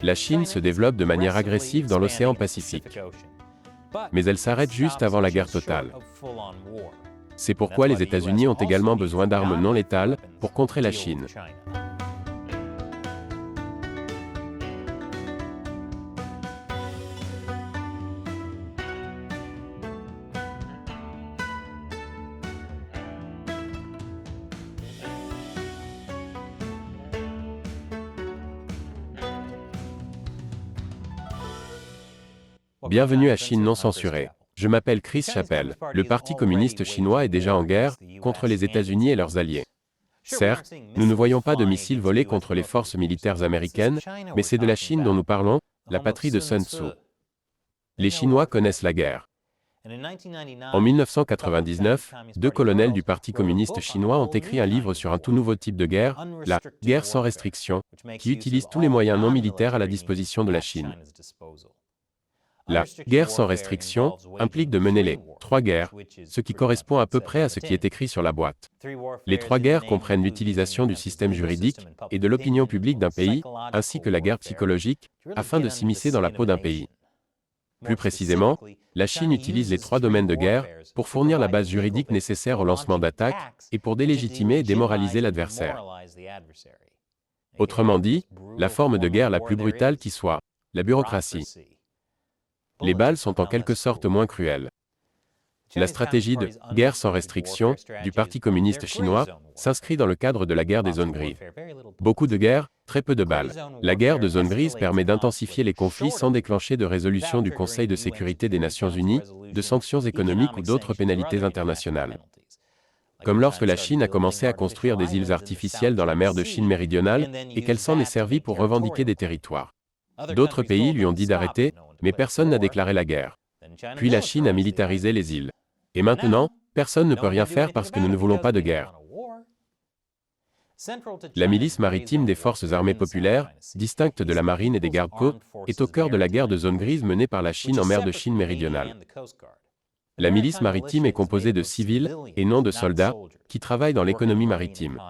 La Chine se développe de manière agressive dans l'océan Pacifique. Mais elle s'arrête juste avant la guerre totale. C'est pourquoi les États-Unis ont également besoin d'armes non létales pour contrer la Chine. Bienvenue à Chine non censurée. Je m'appelle Chris Chappell. Le Parti communiste chinois est déjà en guerre contre les États-Unis et leurs alliés. Certes, nous ne voyons pas de missiles volés contre les forces militaires américaines, mais c'est de la Chine dont nous parlons, la patrie de Sun Tzu. Les Chinois connaissent la guerre. En 1999, deux colonels du Parti communiste chinois ont écrit un livre sur un tout nouveau type de guerre, la « guerre sans restriction », qui utilise tous les moyens non militaires à la disposition de la Chine. La « guerre sans restriction » implique de mener les « trois guerres », ce qui correspond à peu près à ce qui est écrit sur la boîte. Les trois guerres comprennent l'utilisation du système juridique et de l'opinion publique d'un pays, ainsi que la guerre psychologique, afin de s'immiscer dans la peau d'un pays. Plus précisément, la Chine utilise les trois domaines de guerre pour fournir la base juridique nécessaire au lancement d'attaques et pour délégitimer et démoraliser l'adversaire. Autrement dit, la forme de guerre la plus brutale qui soit, la bureaucratie. Les balles sont en quelque sorte moins cruelles. La stratégie de « guerre sans restriction » du Parti communiste chinois s'inscrit dans le cadre de la guerre des zones grises. Beaucoup de guerres, très peu de balles. La guerre de zone grise permet d'intensifier les conflits sans déclencher de résolution du Conseil de sécurité des Nations Unies, de sanctions économiques ou d'autres pénalités internationales. Comme lorsque la Chine a commencé à construire des îles artificielles dans la mer de Chine méridionale et qu'elle s'en est servie pour revendiquer des territoires. D'autres pays lui ont dit d'arrêter, mais personne n'a déclaré la guerre. Puis la Chine a militarisé les îles. Et maintenant, personne ne peut rien faire parce que nous ne voulons pas de guerre. La milice maritime des forces armées populaires, distincte de la marine et des gardes-côtes, est au cœur de la guerre de zone grise menée par la Chine en mer de Chine méridionale. La milice maritime est composée de civils, et non de soldats, qui travaillent dans l'économie maritime.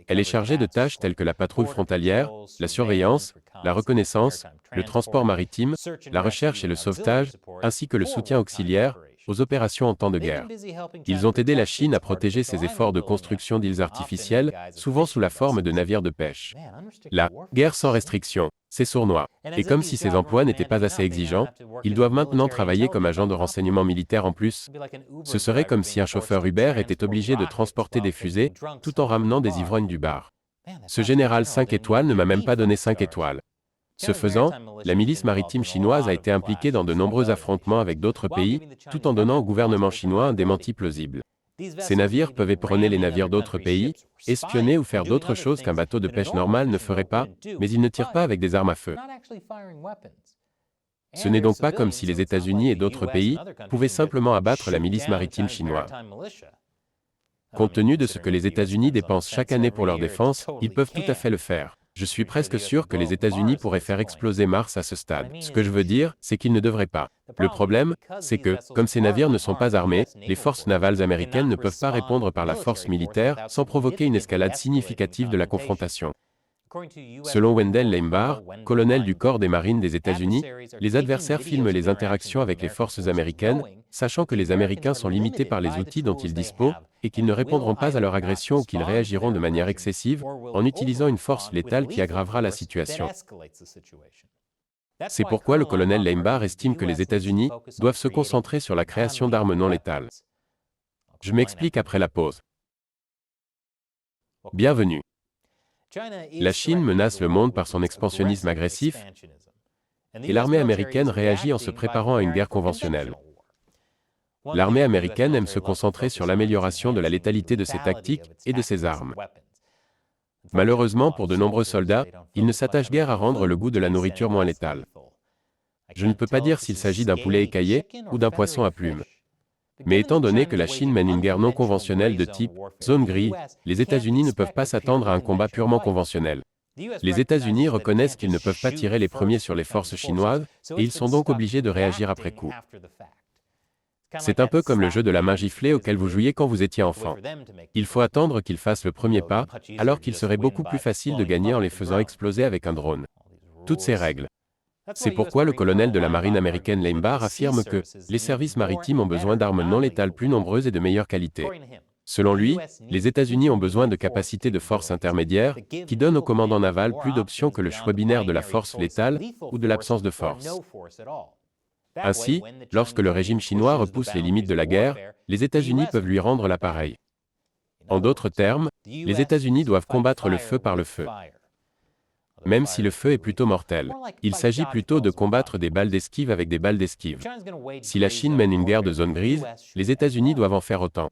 Elle est chargée de tâches telles que la patrouille frontalière, la surveillance, la reconnaissance, le transport maritime, la recherche et le sauvetage, ainsi que le soutien auxiliaire aux opérations en temps de guerre. Ils ont aidé la Chine à protéger ses efforts de construction d'îles artificielles, souvent sous la forme de navires de pêche. La « guerre sans restriction », c'est sournois. Et comme si ces emplois n'étaient pas assez exigeants, ils doivent maintenant travailler comme agents de renseignement militaire en plus. Ce serait comme si un chauffeur Uber était obligé de transporter des fusées, tout en ramenant des ivrognes du bar. Ce général 5 étoiles ne m'a même pas donné 5 étoiles. Ce faisant, la milice maritime chinoise a été impliquée dans de nombreux affrontements avec d'autres pays, tout en donnant au gouvernement chinois un démenti plausible. Ces navires peuvent éperonner les navires d'autres pays, espionner ou faire d'autres choses qu'un bateau de pêche normal ne ferait pas, mais ils ne tirent pas avec des armes à feu. Ce n'est donc pas comme si les États-Unis et d'autres pays pouvaient simplement abattre la milice maritime chinoise. Compte tenu de ce que les États-Unis dépensent chaque année pour leur défense, ils peuvent tout à fait le faire. Je suis presque sûr que les États-Unis pourraient faire exploser Mars à ce stade. Ce que je veux dire, c'est qu'ils ne devraient pas. Le problème, c'est que, comme ces navires ne sont pas armés, les forces navales américaines ne peuvent pas répondre par la force militaire sans provoquer une escalade significative de la confrontation. Selon Wendell Lembar, colonel du corps des marines des États-Unis, les adversaires filment les interactions avec les forces américaines, sachant que les Américains sont limités par les outils dont ils disposent, et qu'ils ne répondront pas à leur agression ou qu'ils réagiront de manière excessive, en utilisant une force létale qui aggravera la situation. C'est pourquoi le colonel Lembar estime que les États-Unis doivent se concentrer sur la création d'armes non létales. Je m'explique après la pause. Bienvenue. La Chine menace le monde par son expansionnisme agressif, et l'armée américaine réagit en se préparant à une guerre conventionnelle. L'armée américaine aime se concentrer sur l'amélioration de la létalité de ses tactiques et de ses armes. Malheureusement pour de nombreux soldats, ils ne s'attachent guère à rendre le goût de la nourriture moins létale. Je ne peux pas dire s'il s'agit d'un poulet écaillé ou d'un poisson à plumes. Mais étant donné que la Chine mène une guerre non conventionnelle de type zone grise, les États-Unis ne peuvent pas s'attendre à un combat purement conventionnel. Les États-Unis reconnaissent qu'ils ne peuvent pas tirer les premiers sur les forces chinoises, et ils sont donc obligés de réagir après coup. C'est un peu comme le jeu de la main giflée auquel vous jouiez quand vous étiez enfant. Il faut attendre qu'ils fassent le premier pas, alors qu'il serait beaucoup plus facile de gagner en les faisant exploser avec un drone. Toutes ces règles. C'est pourquoi le colonel de la marine américaine Lambar affirme que les services maritimes ont besoin d'armes non létales plus nombreuses et de meilleure qualité. Selon lui, les États-Unis ont besoin de capacités de force intermédiaires qui donnent au commandant naval plus d'options que le choix binaire de la force létale ou de l'absence de force. Ainsi, lorsque le régime chinois repousse les limites de la guerre, les États-Unis peuvent lui rendre l'appareil. En d'autres termes, les États-Unis doivent combattre le feu par le feu. Même si le feu est plutôt mortel, il s'agit plutôt de combattre des balles d'esquive avec des balles d'esquive. Si la Chine mène une guerre de zone grise, les États-Unis doivent en faire autant.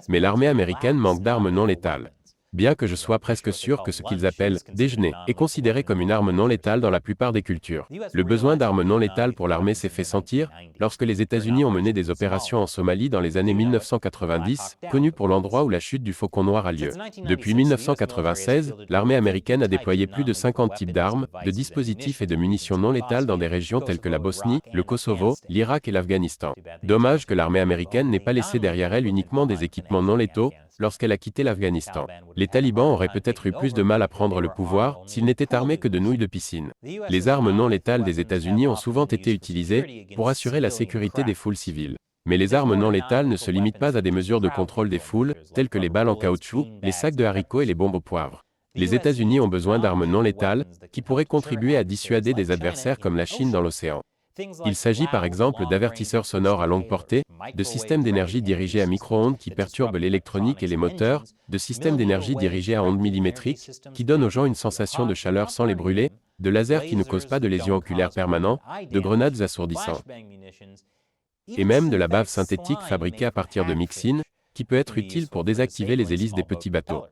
Mais l'armée américaine manque d'armes non létales. Bien que je sois presque sûr que ce qu'ils appellent « déjeuner » est considéré comme une arme non létale dans la plupart des cultures. Le besoin d'armes non létales pour l'armée s'est fait sentir lorsque les États-Unis ont mené des opérations en Somalie dans les années 1990, connues pour l'endroit où la chute du Faucon Noir a lieu. Depuis 1996, l'armée américaine a déployé plus de 50 types d'armes, de dispositifs et de munitions non létales dans des régions telles que la Bosnie, le Kosovo, l'Irak et l'Afghanistan. Dommage que l'armée américaine n'ait pas laissé derrière elle uniquement des équipements non létaux lorsqu'elle a quitté l'Afghanistan. Les talibans auraient peut-être eu plus de mal à prendre le pouvoir s'ils n'étaient armés que de nouilles de piscine. Les armes non létales des États-Unis ont souvent été utilisées pour assurer la sécurité des foules civiles. Mais les armes non létales ne se limitent pas à des mesures de contrôle des foules, telles que les balles en caoutchouc, les sacs de haricots et les bombes au poivre. Les États-Unis ont besoin d'armes non létales qui pourraient contribuer à dissuader des adversaires comme la Chine dans l'océan. Il s'agit par exemple d'avertisseurs sonores à longue portée, de systèmes d'énergie dirigés à micro-ondes qui perturbent l'électronique et les moteurs, de systèmes d'énergie dirigés à ondes millimétriques, qui donnent aux gens une sensation de chaleur sans les brûler, de lasers qui ne causent pas de lésions oculaires permanentes, de grenades assourdissantes. Et même de la bave synthétique fabriquée à partir de myxine, qui peut être utile pour désactiver les hélices des petits bateaux.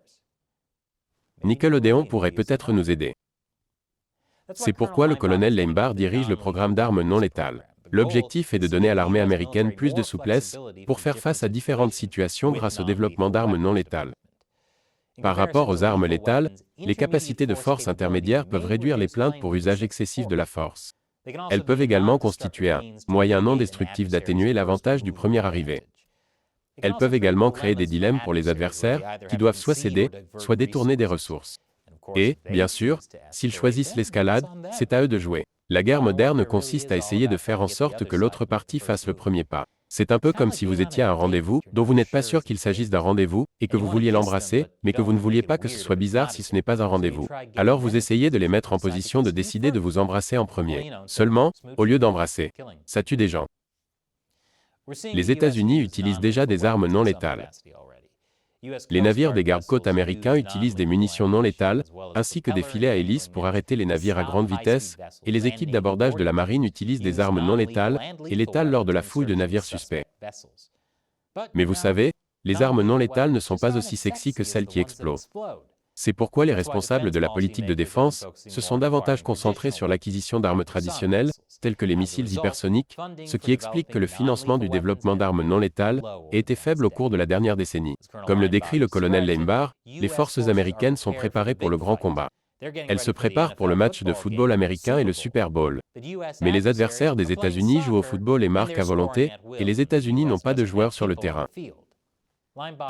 Nickelodeon pourrait peut-être nous aider. C'est pourquoi le colonel Lambar dirige le programme d'armes non létales. L'objectif est de donner à l'armée américaine plus de souplesse pour faire face à différentes situations grâce au développement d'armes non létales. Par rapport aux armes létales, les capacités de force intermédiaires peuvent réduire les plaintes pour usage excessif de la force. Elles peuvent également constituer un moyen non destructif d'atténuer l'avantage du premier arrivé. Elles peuvent également créer des dilemmes pour les adversaires qui doivent soit céder, soit détourner des ressources. Et, bien sûr, s'ils choisissent l'escalade, c'est à eux de jouer. La guerre moderne consiste à essayer de faire en sorte que l'autre partie fasse le premier pas. C'est un peu comme si vous étiez à un rendez-vous, dont vous n'êtes pas sûr qu'il s'agisse d'un rendez-vous, et que vous vouliez l'embrasser, mais que vous ne vouliez pas que ce soit bizarre si ce n'est pas un rendez-vous. Alors vous essayez de les mettre en position de décider de vous embrasser en premier. Seulement, au lieu d'embrasser, ça tue des gens. Les États-Unis utilisent déjà des armes non létales. Les navires des gardes-côtes américains utilisent des munitions non létales, ainsi que des filets à hélice pour arrêter les navires à grande vitesse, et les équipes d'abordage de la marine utilisent des armes non létales, et létales lors de la fouille de navires suspects. Mais vous savez, les armes non létales ne sont pas aussi sexy que celles qui explosent. C'est pourquoi les responsables de la politique de défense se sont davantage concentrés sur l'acquisition d'armes traditionnelles, telles que les missiles hypersoniques, ce qui explique que le financement du développement d'armes non létales ait été faible au cours de la dernière décennie. Comme le décrit le colonel Lambar, les forces américaines sont préparées pour le grand combat. Elles se préparent pour le match de football américain et le Super Bowl. Mais les adversaires des États-Unis jouent au football et marquent à volonté, et les États-Unis n'ont pas de joueurs sur le terrain.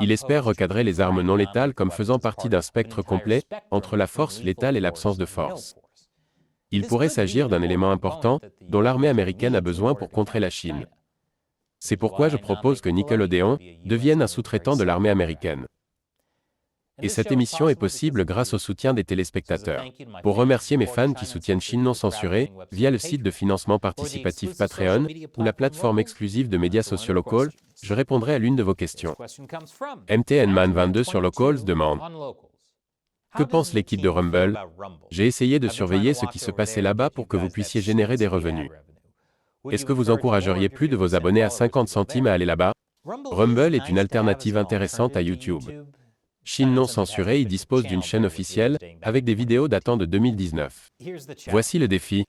Il espère recadrer les armes non létales comme faisant partie d'un spectre complet, entre la force létale et l'absence de force. Il pourrait s'agir d'un élément important, dont l'armée américaine a besoin pour contrer la Chine. C'est pourquoi je propose que Nickelodeon devienne un sous-traitant de l'armée américaine. Et cette émission est possible grâce au soutien des téléspectateurs. Pour remercier mes fans qui soutiennent Chine non censurée, via le site de financement participatif Patreon, ou la plateforme exclusive de médias sociaux Locals, je répondrai à l'une de vos questions. MTNman22 sur Locals demande: que pense l'équipe de Rumble? J'ai essayé de surveiller ce qui se passait là-bas pour que vous puissiez générer des revenus. Est-ce que vous encourageriez plus de vos abonnés à 50 centimes à aller là-bas? Rumble est une alternative intéressante à YouTube. Chine non censurée y dispose d'une chaîne officielle, avec des vidéos datant de 2019. Voici le défi.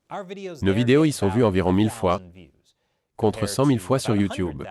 Nos vidéos y sont vues environ 1000 fois, contre 100 000 fois sur YouTube.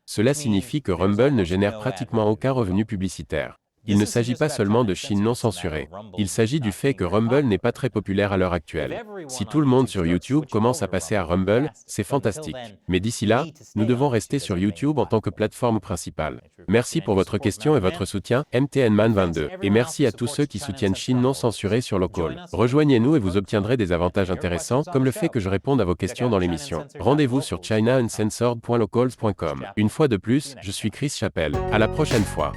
Cela signifie que Rumble ne génère pratiquement aucun revenu publicitaire. Il ne s'agit pas seulement de Chine non censurée. Il s'agit du fait que Rumble n'est pas très populaire à l'heure actuelle. Si tout le monde sur YouTube commence à passer à Rumble, c'est fantastique. Mais d'ici là, nous devons rester sur YouTube en tant que plateforme principale. Merci pour votre question et votre soutien, MTNman22. Et merci à tous ceux qui soutiennent Chine non censurée sur Local. Rejoignez-nous et vous obtiendrez des avantages intéressants, comme le fait que je réponde à vos questions dans l'émission. Rendez-vous sur chinauncensored.locals.com. Une fois de plus, je suis Chris Chappell. À la prochaine fois.